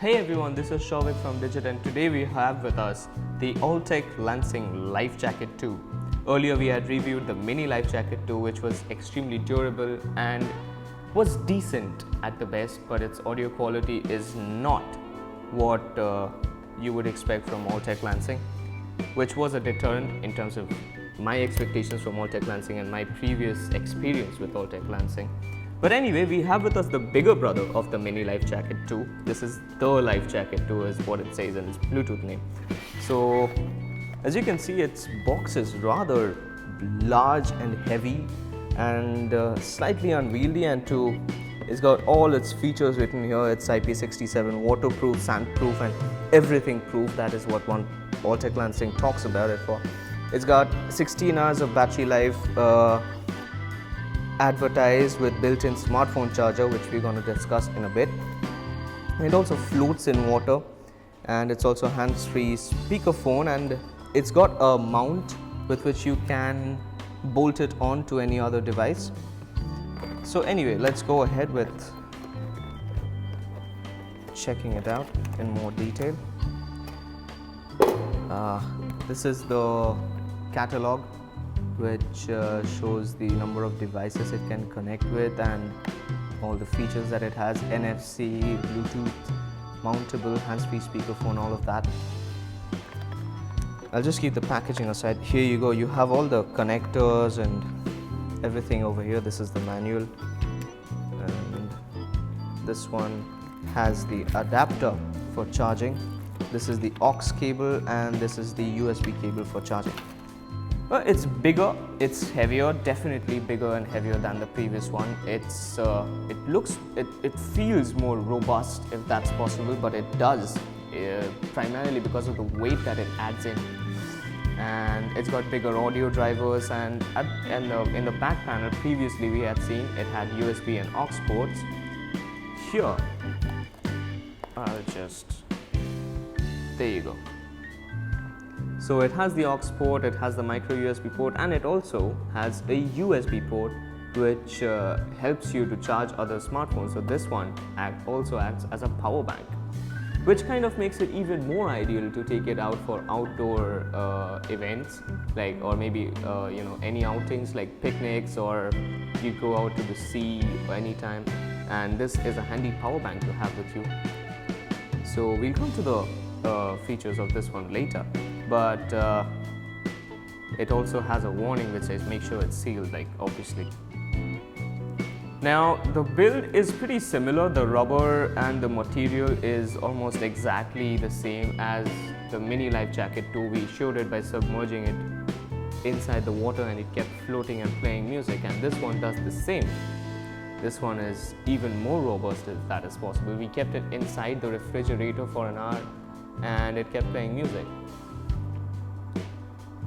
Hey everyone, this is Shavik from Digit and today we have with us the Alltech Lansing Life Jacket 2. Earlier we had reviewed the Mini Life Jacket 2 which was extremely durable and was decent at the best, but its audio quality is not what you would expect from Alltech Lansing, which was a deterrent in terms of my expectations from Alltech Lansing and my previous experience with Alltech Lansing. But anyway, we have with us the bigger brother of the Mini Life Jacket 2. This is the Life Jacket 2 is what it says in its Bluetooth name. So as you can see, its box is rather large and heavy and slightly unwieldy, and it's got all its features written here. It's IP67 waterproof, sandproof and everything proof. That is what one Alltech Lansing talks about it for. It's got 16 hours of battery life advertised with built-in smartphone charger, which we're going to discuss in a bit. It also floats in water and it's also hands-free speakerphone, and it's got a mount with which you can bolt it on to any other device. So anyway, let's go ahead with checking it out in more detail. This is the catalog, which shows the number of devices it can connect with and all the features that it has: NFC, Bluetooth, mountable, hands-free speakerphone, all of that. I'll just keep the packaging aside. Here you go, you have all the connectors and everything over here. This is the manual, and this one has the adapter for charging. This is the aux cable and this is the USB cable for charging. Well, it's bigger, it's heavier, definitely bigger and heavier than the previous one. It feels more robust, if that's possible, but it does, primarily because of the weight that it adds in. And it's got bigger audio drivers, and in the back panel previously we had seen it had USB and aux ports. Here, there you go. So it has the aux port, it has the micro USB port, and it also has a USB port which helps you to charge other smartphones. So this one also acts as a power bank, which kind of makes it even more ideal to take it out for outdoor events, or maybe any outings like picnics, or you go out to the sea anytime, and this is a handy power bank to have with you. So we'll come to the features of this one later, but it also has a warning which says make sure it's sealed, obviously. Now the build is pretty similar. The rubber and the material is almost exactly the same as the Mini Life Jacket 2. We showed it by submerging it inside the water and it kept floating and playing music, and this one does the same. This one is even more robust, if that is possible. We kept it inside the refrigerator for an hour and it kept playing music.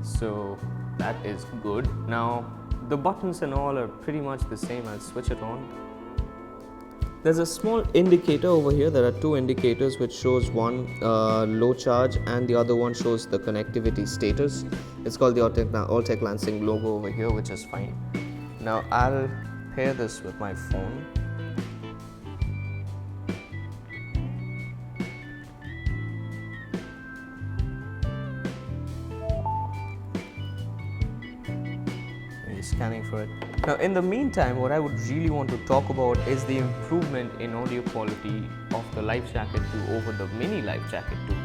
So that is good. Now the buttons and all are pretty much the same. I'll switch it on. There's a small indicator over here. There are two indicators, which shows one low charge and the other one shows the connectivity status. It's called the Alltech Lansing logo over here, which is fine. Now I'll pair this with my phone. Scanning for it. Now in the meantime, what I would really want to talk about is the improvement in audio quality of the Life Jacket 2 over the Mini Life Jacket 2.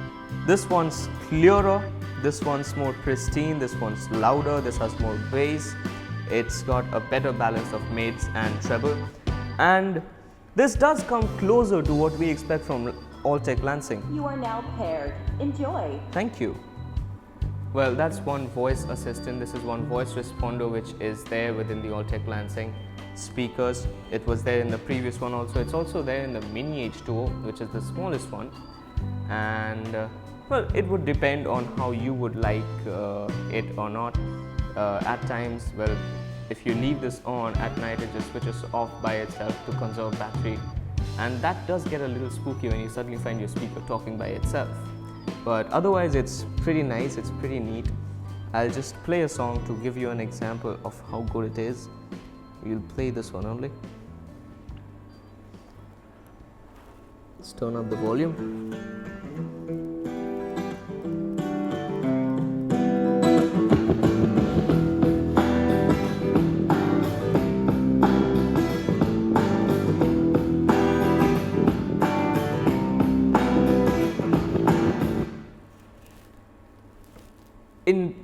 This one's clearer, this one's more pristine, this one's louder, this has more bass, it's got a better balance of mids and treble, and this does come closer to what we expect from Alltech Lansing. You are now paired. Enjoy. Thank you. Well, that's one voice assistant. This is one voice responder which is there within the Alltech Lansing speakers. It was there in the previous one also. It's also there in the Mini H2O, which is the smallest one. And well, it would depend on how you would like it or not. At times, well, if you leave this on at night, it just switches off by itself to conserve battery. And that does get a little spooky when you suddenly find your speaker talking by itself. But otherwise it's pretty nice, it's pretty neat. I'll just play a song to give you an example of how good it is. We'll play this one only. Let's turn up the volume.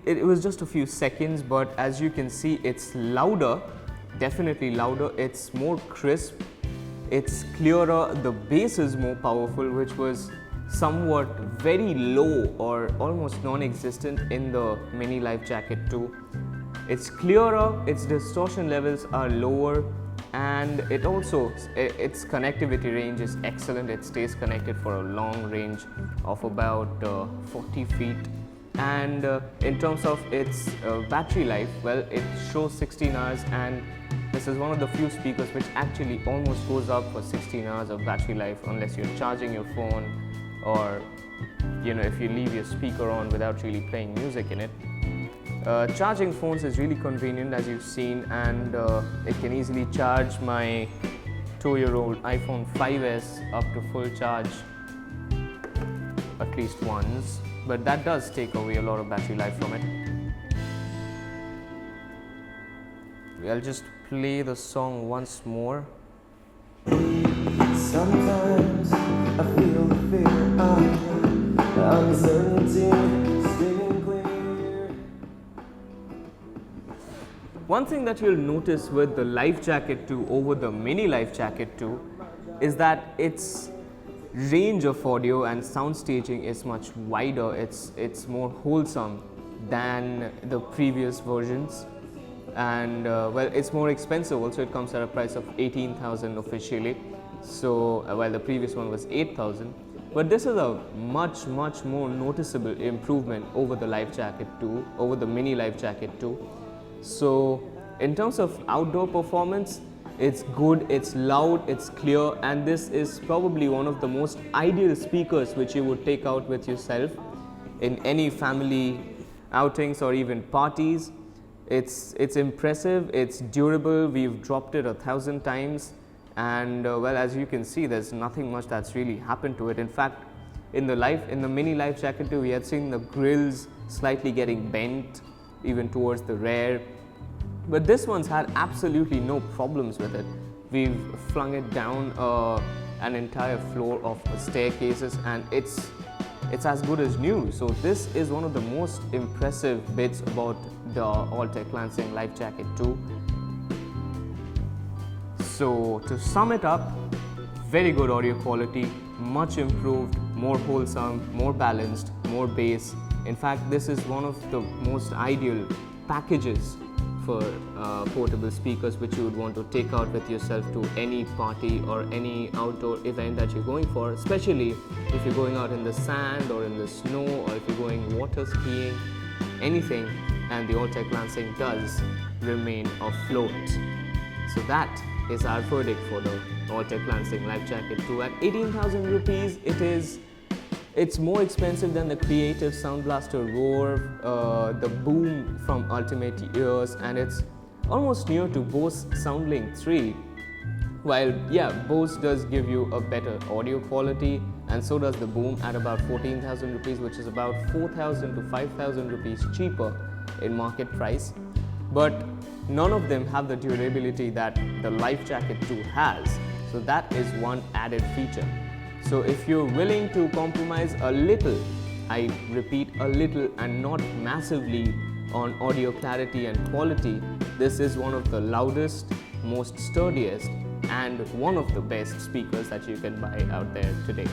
It was just a few seconds, but as you can see, it's louder, definitely louder. It's more crisp, it's clearer, the bass is more powerful, which was somewhat very low or almost non-existent in the Mini Life Jacket 2. It's clearer, its distortion levels are lower, and its connectivity range is excellent. It stays connected for a long range of about 40 feet. And in terms of its battery life, well, it shows 16 hours, and this is one of the few speakers which actually almost goes up for 16 hours of battery life, unless you're charging your phone, or if you leave your speaker on without really playing music in it. Charging phones is really convenient, as you've seen, and it can easily charge my 2-year-old iPhone 5s up to full charge at least once. But that does take away a lot of battery life from it. I'll just play the song once more. Sometimes I feel the fear of uncertainty staying clear. One thing that you'll notice with the Life Jacket 2 over the Mini Life Jacket 2 is that its range of audio and sound staging is much wider. It's more wholesome than the previous versions, and well, it's more expensive also. It comes at a price of 18,000 officially, so while the previous one was 8,000. But this is a much more noticeable improvement over the Life Jacket 2, over the Mini Life Jacket 2. So in terms of outdoor performance, it's good, it's loud, it's clear, and this is probably one of the most ideal speakers which you would take out with yourself in any family outings or even parties. It's impressive, it's durable. We've dropped it 1,000 times, and well, as you can see, there's nothing much that's really happened to it. In fact, in the Mini Life Jacket 2, we had seen the grills slightly getting bent even towards the rear. But this one's had absolutely no problems with it. We've flung it down an entire floor of staircases, and it's as good as new. So this is one of the most impressive bits about the Altec Lansing Life Jacket 2. So to sum it up, very good audio quality, much improved, more wholesome, more balanced, more bass. In fact, this is one of the most ideal packages for portable speakers which you would want to take out with yourself to any party or any outdoor event that you're going for, especially if you're going out in the sand or in the snow, or if you're going water skiing, anything, and the Altec Lansing does remain afloat. So that is our verdict for the Altec Lansing Life Jacket 2. At 18,000 rupees, it's more expensive than the Creative Sound Blaster Roar, the Boom from Ultimate Ears, and it's almost near to Bose SoundLink 3. While yeah, Bose does give you a better audio quality, and so does the Boom at about 14,000 rupees, which is about 4,000 to 5,000 rupees cheaper in market price. But none of them have the durability that the Life Jacket 2 has. So that is one added feature. So if you're willing to compromise a little, I repeat a little and not massively, on audio clarity and quality, this is one of the loudest, most sturdiest, and one of the best speakers that you can buy out there today.